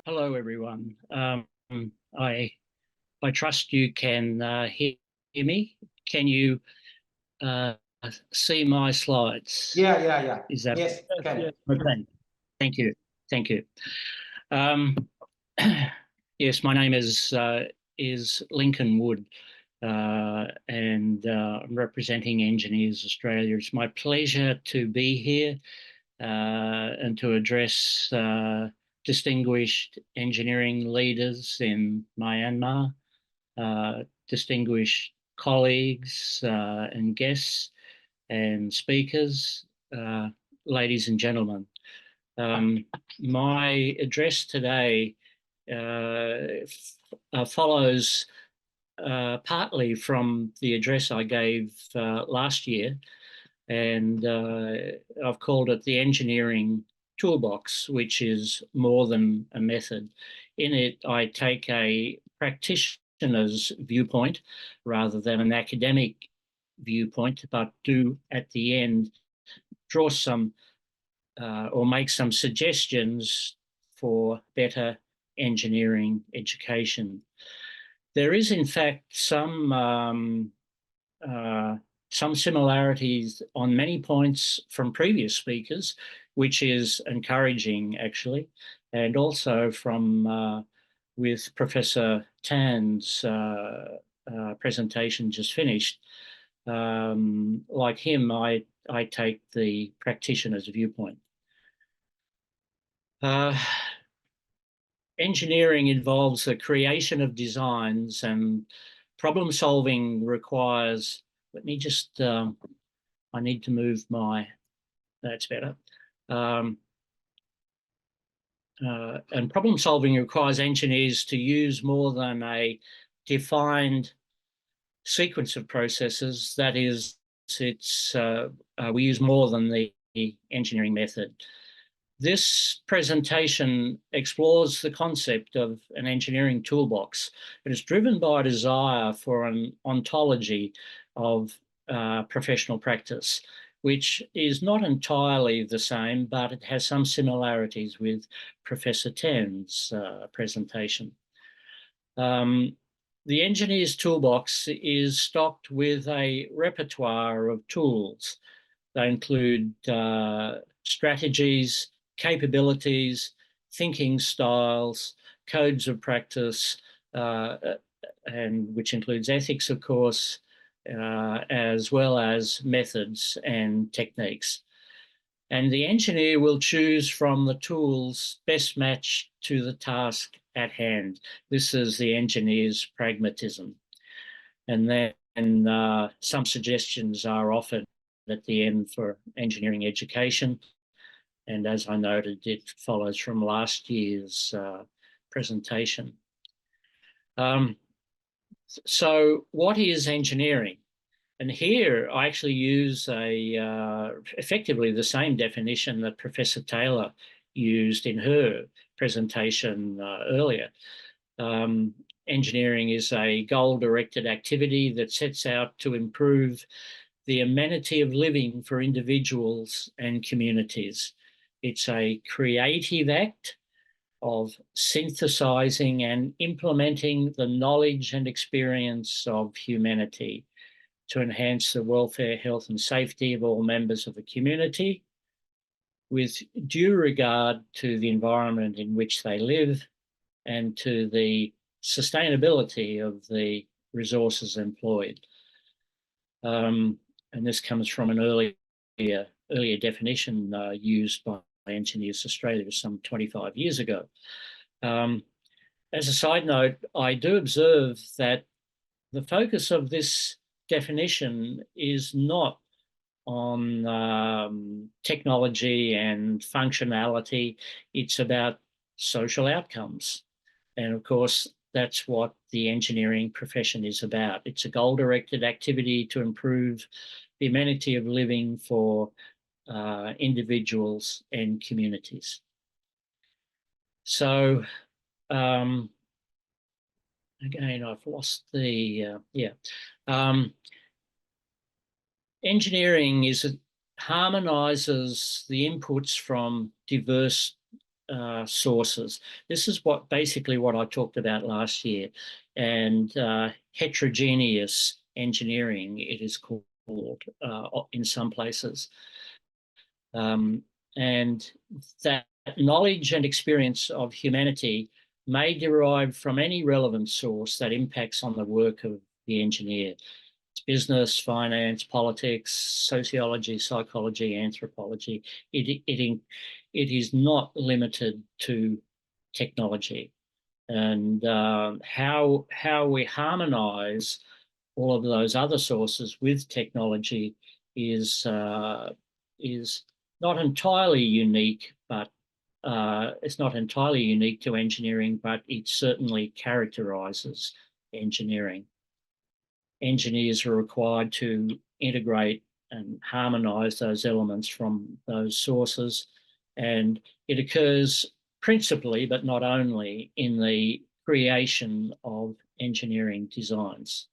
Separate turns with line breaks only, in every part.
Hello, everyone. I I trust you can hear me. Can you uh, see my slides?
Yeah.
Is that
Yes, can.
okay? Thank you. Thank you. Um, yes, my name is Lincoln Wood, and I'm representing Engineers Australia. It's my pleasure to be here and to address distinguished engineering leaders in Myanmar, distinguished colleagues and guests and speakers, uh, ladies and gentlemen. Um, my address today follows partly from the address I gave last year, and I've called it the Engineering Toolbox, which is more than a method. In it, I take a practitioner's viewpoint rather than an academic viewpoint, but do at the end draw some or make some suggestions for better engineering education. There is, in fact, uh, some similarities on many points from previous speakers, which is encouraging, actually, and also from with Professor Tan's presentation just finished. Like him, I take the practitioner's viewpoint. Engineering involves the creation of designs, and problem solving requires, let me just, I need to move my, that's better. Um, and problem solving requires engineers to use more than a defined sequence of processes. That is, we use more than the engineering method. This presentation explores the concept of an engineering toolbox. It is driven by a desire for an ontology of professional practice, which is not entirely the same, but it has some similarities with Professor Tan's presentation. The engineer's toolbox is stocked with a repertoire of tools. They include strategies, capabilities, thinking styles, codes of practice, and which includes ethics, of course, as well as methods and techniques. And the engineer will choose from the tools best matched to the task at hand. This is the engineer's pragmatism. And then some suggestions are offered at the end for engineering education. And as I noted, it follows from last year's presentation. So what is engineering? And here I actually use effectively the same definition that Professor Taylor used in her presentation earlier. Engineering is a goal-directed activity that sets out to improve the amenity of living for individuals and communities. It's a creative act of synthesizing and implementing the knowledge and experience of humanity to enhance the welfare, health, and safety of all members of the community, with due regard to the environment in which they live and to the sustainability of the resources employed. And this comes from an earlier definition used by Engineers Australia some 25 years ago. As a side note, I do observe that the focus of this definition is not on technology and functionality. It's about social outcomes. And of course, that's what the engineering profession is about. It's a goal-directed activity to improve the amenity of living for individuals and communities. So, again, I've lost the, engineering harmonizes the inputs from diverse sources. This is basically what I talked about last year, and heterogeneous engineering, it is called in some places. And that knowledge and experience of humanity may derive from any relevant source that impacts on the work of the engineer. It's business, finance, politics, sociology, psychology, anthropology. It is not limited to technology. And how we harmonise all of those other sources with technology is not entirely unique, but it's not entirely unique to engineering, but it certainly characterises engineering. Engineers are required to integrate and harmonise those elements from those sources, and it occurs principally, but not only, in the creation of engineering designs.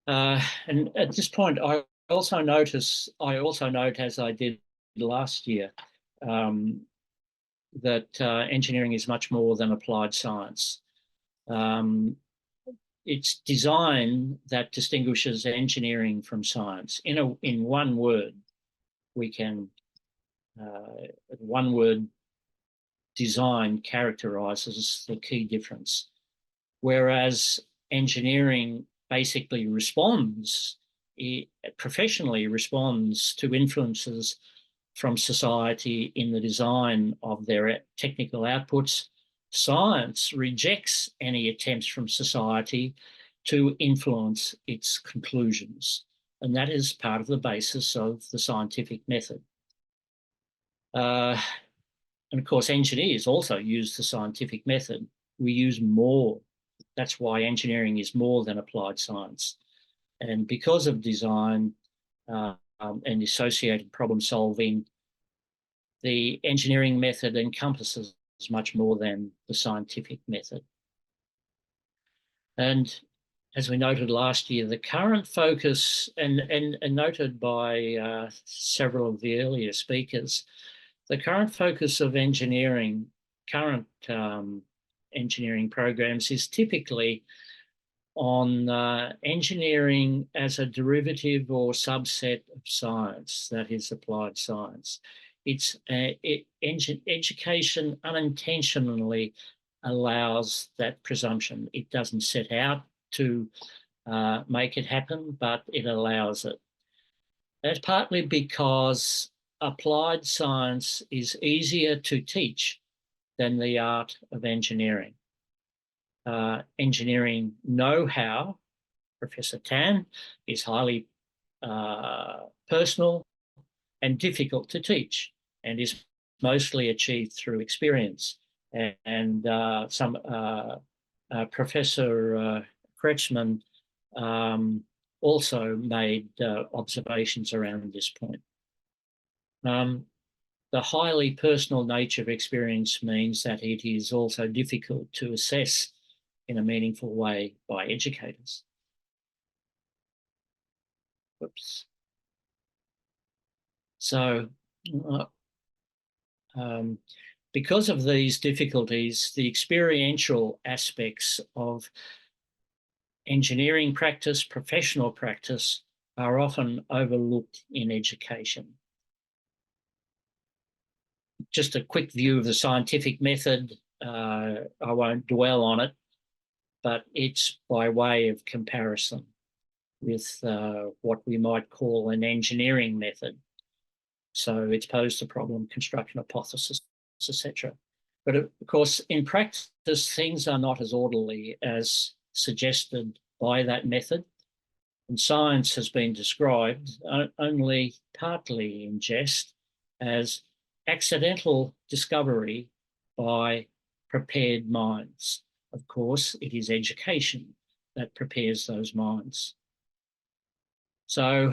And at this point, I also note, as I did last year, that engineering is much more than applied science. It's design that distinguishes engineering from science. In one word, we can, one word, design characterises the key difference. Whereas engineering basically professionally responds to influences from society in the design of their technical outputs. Science rejects any attempts from society to influence its conclusions, and that is part of the basis of the scientific method. And of course, engineers also use the scientific method. We use more. That's why engineering is more than applied science. And because of design and associated problem solving, the engineering method encompasses much more than the scientific method. And as we noted last year, the current focus, and noted by several of the earlier speakers, the current focus of current engineering programs is typically on engineering as a derivative or subset of science, that is applied science. Education unintentionally allows that presumption. It doesn't set out to make it happen, but it allows it. That's partly because applied science is easier to teach than the art of engineering. Engineering know-how, Professor Tan, is highly personal and difficult to teach, and is mostly achieved through experience. And Professor Kretschmann also made observations around this point. The highly personal nature of experience means that it is also difficult to assess in a meaningful way by educators. Oops. So, because of these difficulties, the experiential aspects of engineering practice, professional practice, are often overlooked in education. Just a quick view of the scientific method. I won't dwell on it, but it's by way of comparison with what we might call an engineering method. So it's posed a problem, construct an hypothesis, etc. But of course, in practice, things are not as orderly as suggested by that method. And science has been described only partly in jest as accidental discovery by prepared minds. Of course, it is education that prepares those minds. So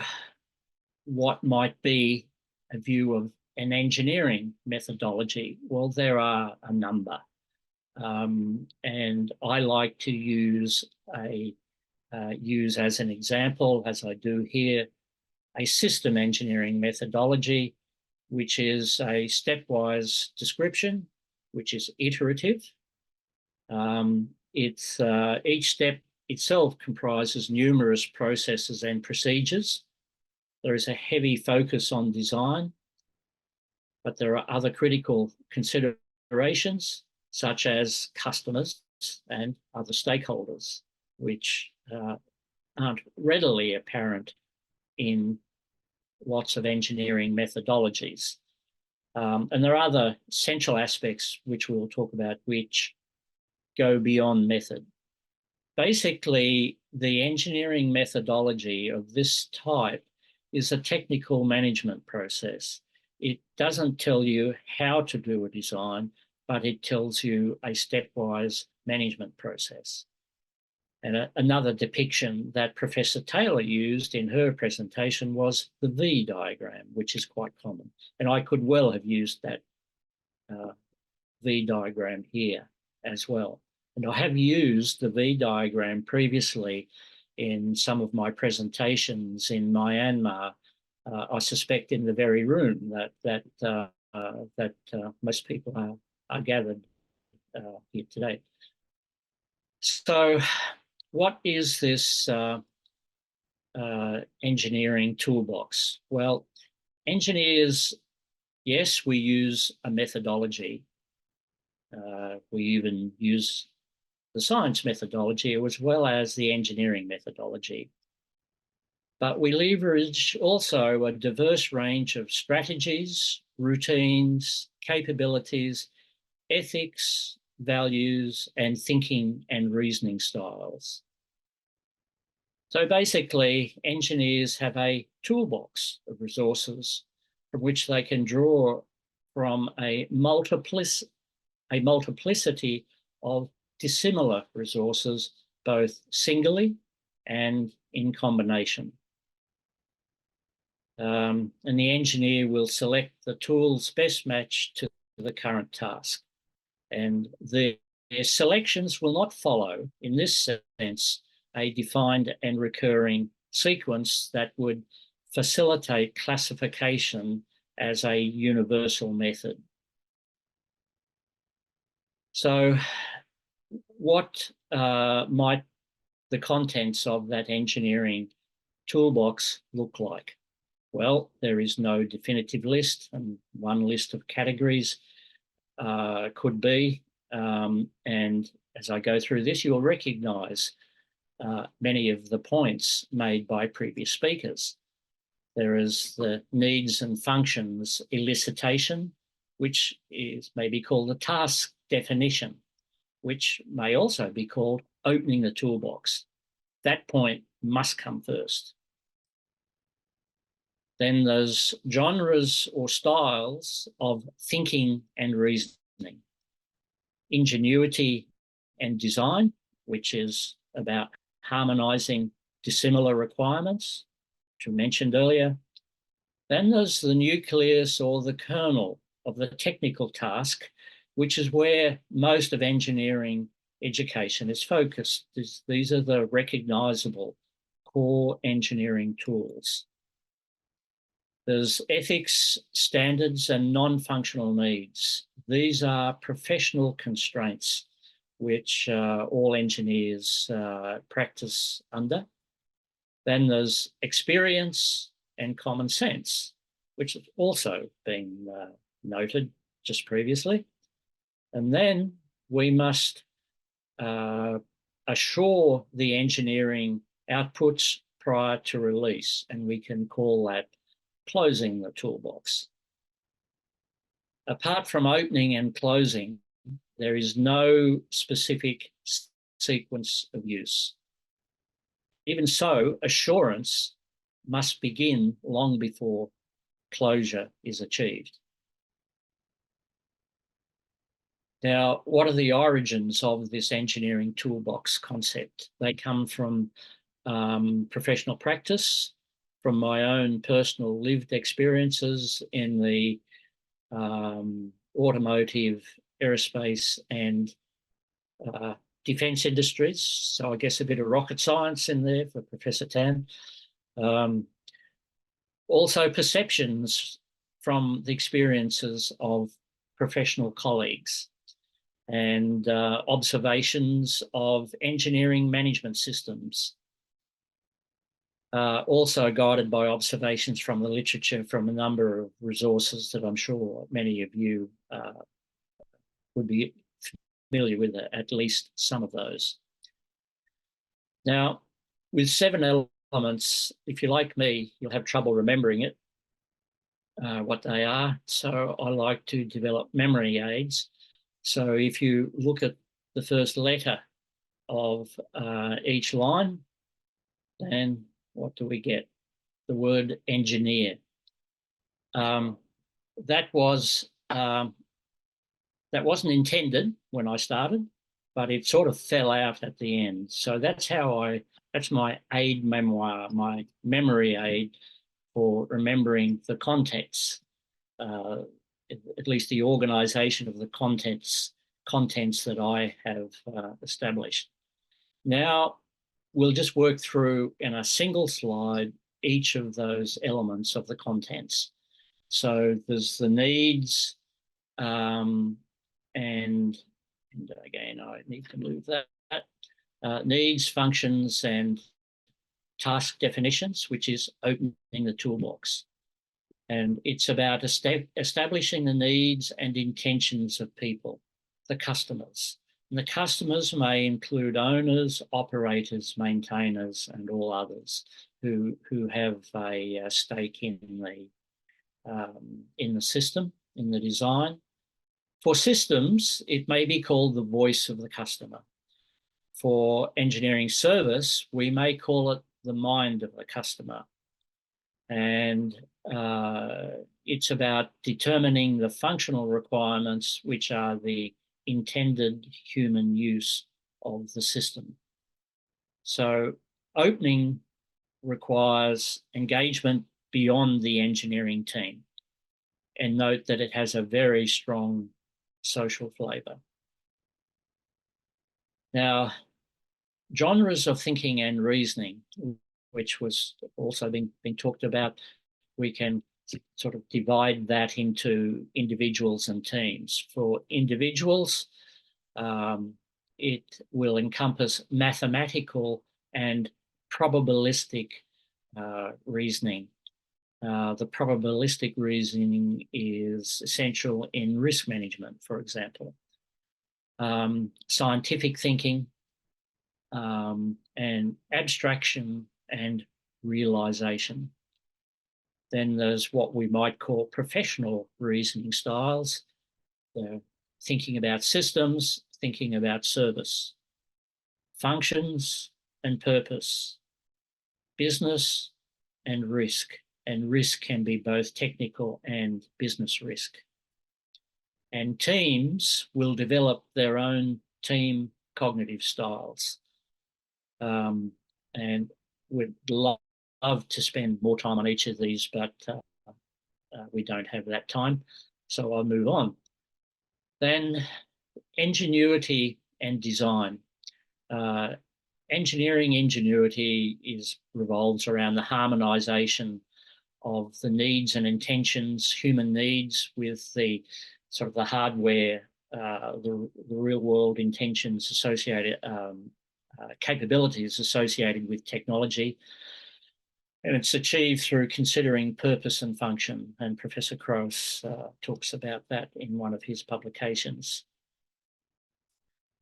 what might be a view of an engineering methodology? Well, there are a number. And I like to use as an example, as I do here, a system engineering methodology, which is a stepwise description, which is iterative. Each step itself comprises numerous processes and procedures. There is a heavy focus on design, but there are other critical considerations, such as customers and other stakeholders, which aren't readily apparent in lots of engineering methodologies. And there are other essential aspects which we'll talk about, which go beyond method. Basically, the engineering methodology of this type is a technical management process. It doesn't tell you how to do a design, but it tells you a stepwise management process. And another depiction that Professor Taylor used in her presentation was the V diagram, which is quite common. And I could well have used that V diagram here as well. And I have used the V diagram previously in some of my presentations in Myanmar, I suspect in the very room that most people are gathered here today. So what is this engineering toolbox? Well, engineers, yes, we use a methodology. We even use the science methodology as well as the engineering methodology. But we leverage also a diverse range of strategies, routines, capabilities, ethics, values, and thinking and reasoning styles. So basically, engineers have a toolbox of resources from which they can draw from a multiplicity of dissimilar resources, both singly and in combination. And the engineer will select the tools best matched to the current task. And their selections will not follow, in this sense, a defined and recurring sequence that would facilitate classification as a universal method. So what might the contents of that engineering toolbox look like? Well, there is no definitive list, and one list of categories could be, and as I go through this, you'll recognise many of the points made by previous speakers. There is the needs and functions elicitation, which may be called the task definition, which may also be called opening the toolbox. That point must come first. Then there's genres or styles of thinking and reasoning. Ingenuity and design, which is about harmonising dissimilar requirements, which we mentioned earlier. Then there's the nucleus or the kernel of the technical task, which is where most of engineering education is focused. These are the recognisable core engineering tools. There's ethics, standards, and non-functional needs. These are professional constraints which all engineers practice under. Then there's experience and common sense, which has also been noted just previously. And then we must assure the engineering outputs prior to release, and we can call that closing the toolbox. Apart from opening and closing, there is no specific sequence of use. Even so, assurance must begin long before closure is achieved. Now, what are the origins of this engineering toolbox concept? They come from professional practice, from my own personal lived experiences in the automotive, aerospace, and defence industries. So I guess a bit of rocket science in there for Professor Tan. Also perceptions from the experiences of professional colleagues and observations of engineering management systems. Also guided by observations from the literature from a number of resources that I'm sure many of you would be familiar with, at least some of those. Now, with 7 elements, if you're like me, you'll have trouble remembering it, what they are. So I like to develop memory aids. So if you look at the first letter of each line, then what do we get? The word engineer. That wasn't intended when I started, but it sort of fell out at the end. So that's my aid memoir, my memory aid for remembering the contents, at least the organisation of the contents that I have established. Now, we'll just work through in a single slide each of those elements of the contents. So there's the needs, and again, I need to move that. Needs, functions, and task definitions, which is opening the toolbox. And it's about establishing the needs and intentions of people, the customers. And the customers may include owners, operators, maintainers, and all others who have a stake in the system, in the design. For systems, it may be called the voice of the customer. For engineering service, we may call it the mind of the customer. And it's about determining the functional requirements, which are the intended human use of the system. So opening requires engagement beyond the engineering team. And note that it has a very strong social flavour. Now, genres of thinking and reasoning, which was also been talked about, we can sort of divide that into individuals and teams. For individuals, it will encompass mathematical and probabilistic reasoning. The probabilistic reasoning is essential in risk management, for example. Scientific thinking, and abstraction and realization. Then there's what we might call professional reasoning styles. They're thinking about systems, thinking about service, functions and purpose, business and risk. And risk can be both technical and business risk. And teams will develop their own team cognitive styles. And we'd love to spend more time on each of these, but we don't have that time. So I'll move on. Then ingenuity and design. Engineering ingenuity revolves around the harmonisation of the needs and intentions, human needs, with the sort of the hardware, the real world intentions associated, capabilities associated with technology. And it's achieved through considering purpose and function. And Professor Cross talks about that in one of his publications.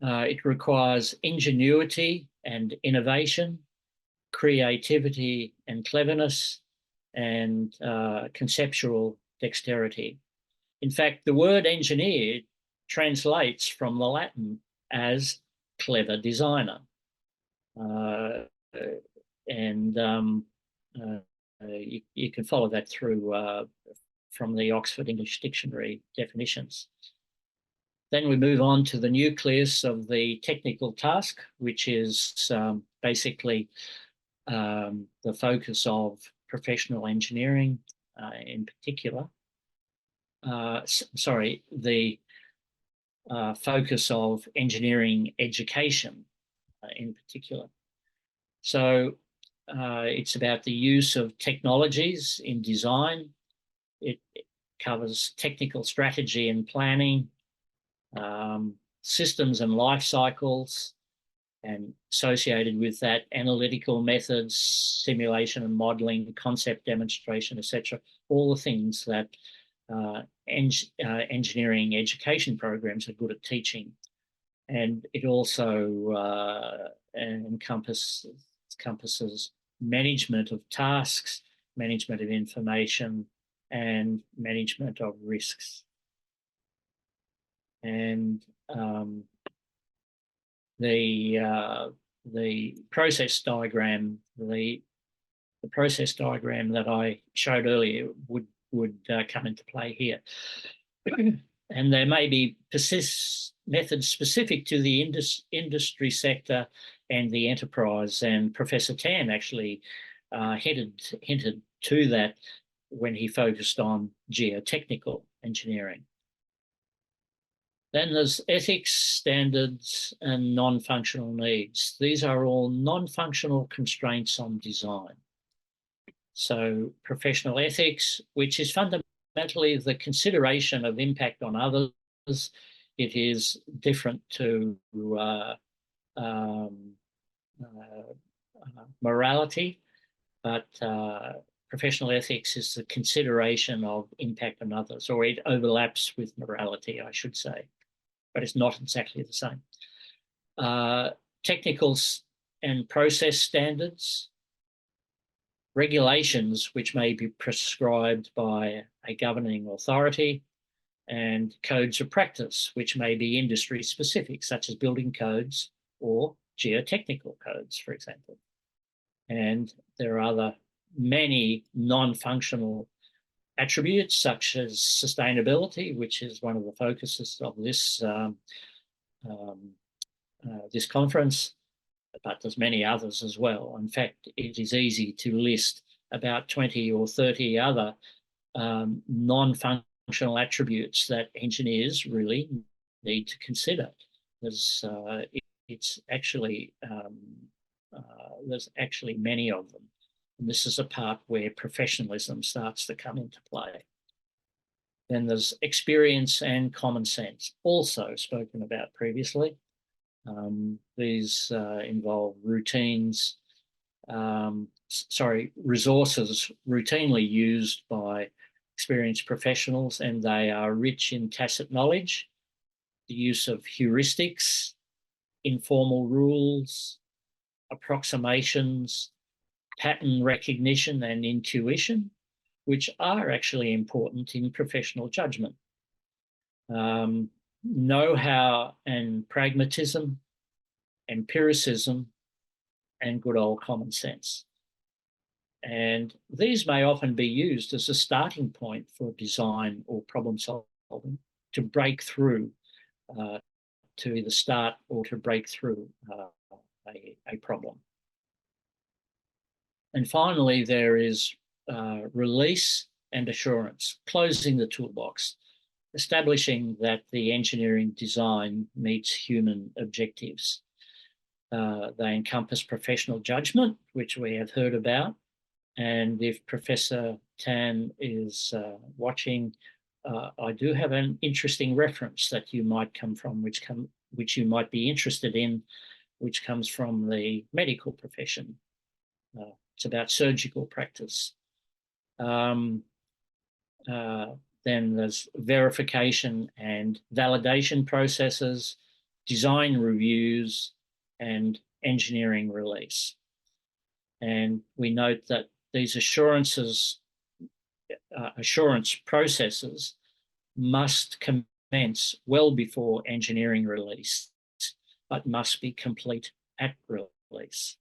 It requires ingenuity and innovation, creativity and cleverness, and conceptual dexterity. In fact, the word engineer translates from the Latin as clever designer. You can follow that through from the Oxford English Dictionary definitions. Then we move on to the nucleus of the technical task, which is basically the focus of professional engineering in particular. The focus of engineering education in particular. So it's about the use of technologies in design. It covers technical strategy and planning, systems and life cycles, and associated with that, analytical methods, simulation and modelling, concept demonstration, etc. All the things that engineering education programs are good at teaching. And it also encompasses management of tasks, management of information, and management of risks. And the process diagram, the process diagram that I showed earlier would come into play here. And there may be methods specific to the industry sector and the enterprise. And Professor Tan actually hinted to that when he focused on geotechnical engineering. Then there's ethics, standards, and non-functional needs. These are all non-functional constraints on design. So professional ethics, which is fundamentally the consideration of impact on others. It is different to morality, but professional ethics is the consideration of impact on others, or it overlaps with morality, I should say, but it's not exactly the same. Technical and process standards, regulations which may be prescribed by a governing authority, and codes of practice which may be industry specific, such as building codes or geotechnical codes, for example. And there are many non-functional attributes such as sustainability, which is one of the focuses of this this conference, but there's many others as well. In fact, it is easy to list about 20 or 30 other non-functional attributes that engineers really need to consider. There's actually many of them. And this is a part where professionalism starts to come into play. Then there's experience and common sense, also spoken about previously. These involve resources routinely used by experienced professionals, and they are rich in tacit knowledge, the use of heuristics, informal rules, approximations, pattern recognition and intuition, which are actually important in professional judgment. Know-how and pragmatism, empiricism, and good old common sense. And these may often be used as a starting point for design or problem solving to break through, to either start or to break through a problem. And finally, there is release and assurance, closing the toolbox, establishing that the engineering design meets human objectives. They encompass professional judgment, which we have heard about. And if Professor Tan is watching, I do have an interesting reference that you might come from, which you might be interested in, which comes from the medical profession. It's about surgical practice. Then there's verification and validation processes, design reviews, and engineering release. And we note that these assurance processes must commence well before engineering release, but must be complete at release.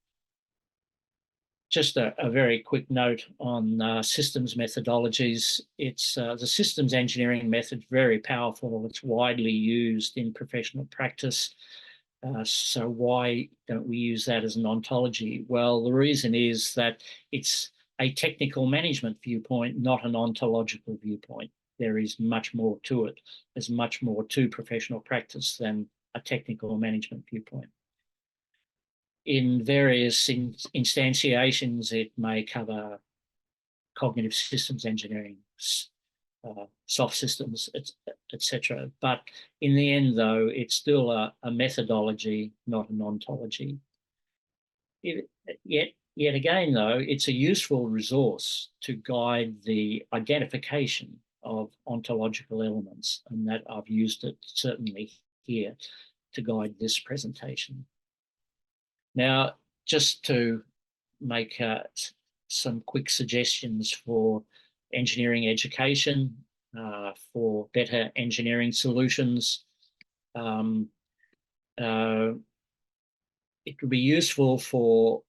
Just a very quick note on systems methodologies. It's the systems engineering method, very powerful. It's widely used in professional practice. So why don't we use that as an ontology? Well, the reason is that it's a technical management viewpoint, not an ontological viewpoint. There is much more to it. There's much more to professional practice than a technical management viewpoint. In various instantiations, it may cover cognitive systems engineering, soft systems, etc. But in the end, though, it's still a methodology, not an ontology. Yet again, though, it's a useful resource to guide the identification of ontological elements, and that I've used it certainly here to guide this presentation. Now, just to make some quick suggestions for engineering education, for better engineering solutions. It would be useful for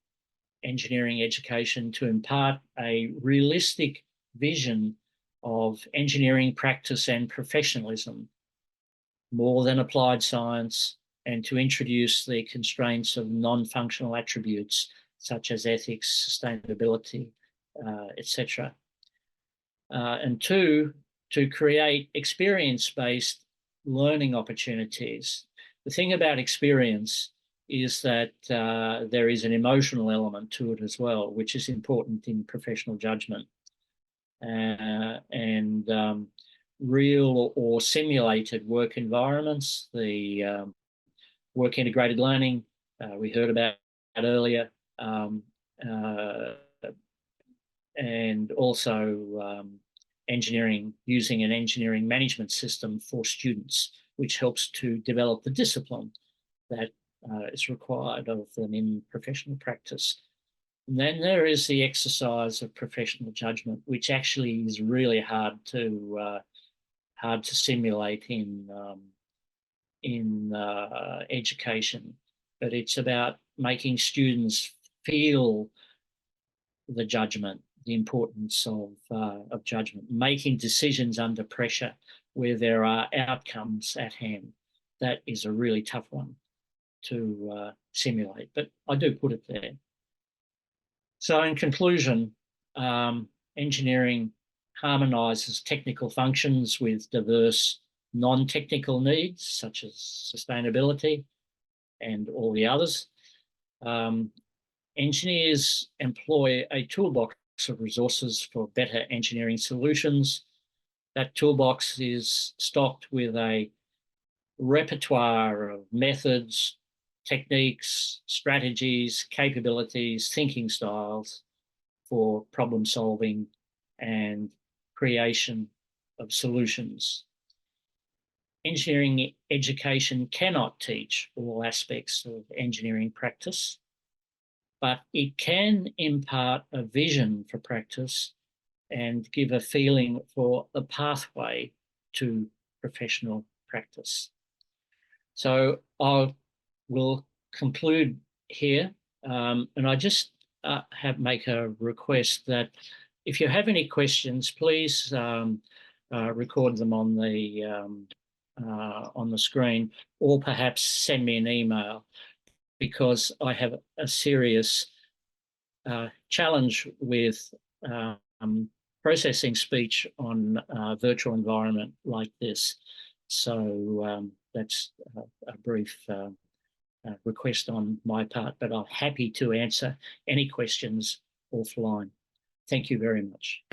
engineering education to impart a realistic vision of engineering practice and professionalism, more than applied science, and to introduce the constraints of non-functional attributes such as ethics, sustainability, etc. And two, to create experience-based learning opportunities. The thing about experience is that there is an emotional element to it as well, which is important in professional judgment. Real or simulated work environments, the work integrated learning we heard about earlier, and also engineering, using an engineering management system for students, which helps to develop the discipline that is required of them in professional practice. And then there is the exercise of professional judgment, which actually is really hard to simulate in education, but it's about making students feel the judgment, the importance of judgment, making decisions under pressure where there are outcomes at hand. That is a really tough one to simulate, but I do put it there. So in conclusion, engineering harmonises technical functions with diverse non-technical needs, such as sustainability and all the others. Engineers employ a toolbox of resources for better engineering solutions. That toolbox is stocked with a repertoire of methods, techniques, strategies, capabilities, thinking styles for problem solving and creation of solutions. Engineering education cannot teach all aspects of engineering practice, but it can impart a vision for practice and give a feeling for the pathway to professional practice. So I will conclude here, and I just make a request that if you have any questions, please record them on the screen, or perhaps send me an email, because I have a serious challenge with processing speech on a virtual environment like this. So that's a brief request on my part, but I'm happy to answer any questions offline. Thank you very much.